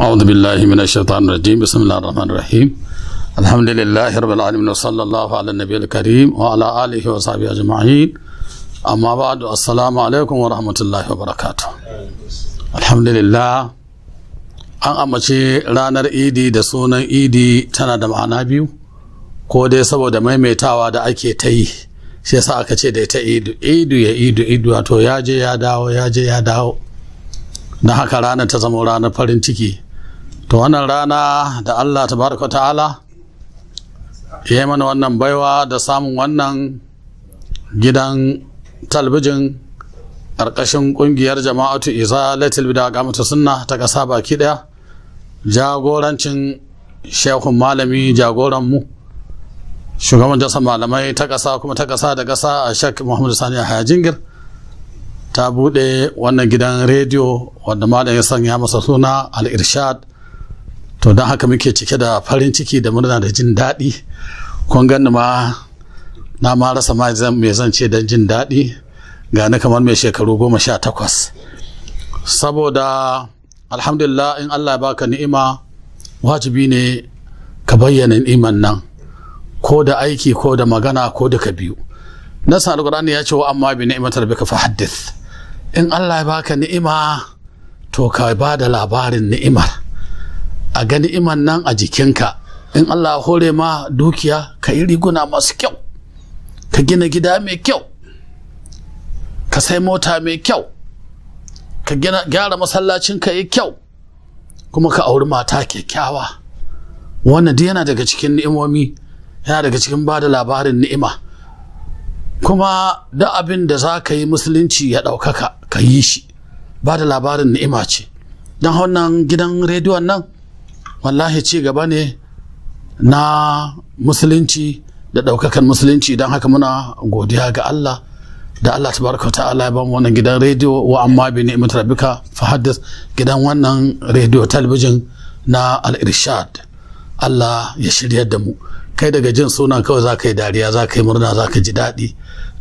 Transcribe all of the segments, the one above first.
أعوذ بالله من الشيطان الرجيم بسم الله الرحمن الرحيم الحمد لله رب العالمين وصلى الله على النبي الكريم وعلى آله وصحبه أجمعين أما بعد السلام عليكم ورحمة الله وبركاته الحمد لله an amince ranar idi da sunan idi tana da ma'ana biyu ko dai saboda maimaitawa da ake ta yi shi yasa aka ce da ita idu wato ya je ya dawo na haka ranar ta zama ranar farin ciki to wannan rana da Allah tabaraka ta'ala ya yi mana wannan baiwa da samun wannan gidan talbijin ƙarƙashin ƙungiyar jama'atu izalatul bid'a qamatu sunna ta ƙasa baki ɗaya jagorancin shehun malami jagoranmu shugaban jasa malamai ta ƙasa kuma ta ƙasa da ƙasa a Sheikh Muhammadu Sani Yahaya Jingir ta buɗe wannan gidan rediyo wanda malam ya sanya masa suna Al-Irshad. To don haka muke cike da farin ciki da murna da jin daɗi. Kun gani ma na ma rasa ma me zan ce don jin daɗi ga ni kamar mai shekaru 18 saboda alhamdulillah in Allah ya baka ni'ima wajibi ne ka bayyana ni'iman nan ko da aiki ko da magana ko da ka biyu. Nasan Al-Qur'ani ya ce wa amma bi ni'matar rabbika fahaddith. In Allah ya baka ni'ima to ka ba da labarin ni'imar a ga ni'iman nan a jikinka. In Allah ya hore ma dukiya ka yi riguna masu kyau, ka gina gida mai kyau, ka sai mota mai kyau, ka gyara masallacin ka yi kyau, kuma ka auri mata kyakkyawa. Wannan duk yana daga cikin ni'imomi, yana daga cikin ba da labarin ni'ima. Kuma da abin da za ka yi musulunci ya ɗaukaka ka yi shi, ba da labarin ni'ima ce. Don wannan gidan rediyon nan wallahi ci gaba ne na musulunci da ɗaukakan musulunci. Don haka muna godiya ga Allah da Allah tabaraka ta'ala ya bamu wannan gidan rediyo wa amma bi ni'mat rabbika fahaddith, gidan wannan rediyo talabijin na Al-Irshad. Allah ya shiryar da mu. Kai daga jin sunan kawai za ka yi dariya, za ka yi murna, za ka ji daɗi,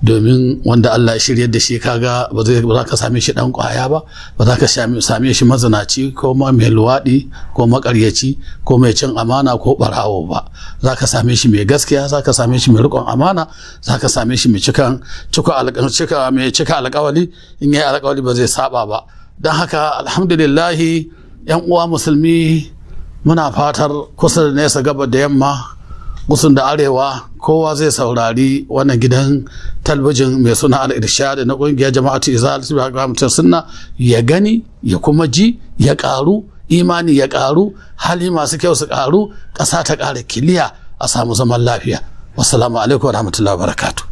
domin wanda Allah ya shiryar da shi kaga ba za ka same shi ɗan ƙwaya ba, ba za ka same shi mazinaci ko ma mai luwaɗi ko maƙaryaci ko mai cin amana ko ɓarawo ba. Za ka same shi mai gaskiya, za ka same shi mai riƙon amana, za ka same shi mai cika alƙawali, in yi alƙawali ba zai saba ba. Don haka alhamdulillahi 'yan uwa musulmi muna fatar kusa da nesa, gaba da yamma, gusun da arewa, kowa zai saurari wannan gidan talbijin mai suna Al-Irshad na ƙungiyar jama'atu izalatul bid'a qamatu sunna, ya gani ya kuma ji ya ƙaru, imani ya ƙaru, hali masu kyau su ƙaru, ƙasa ta ƙara kiliya, a samu zaman lafiya. Wassalamu alaikum wa rahmatullahi wa barakatuh.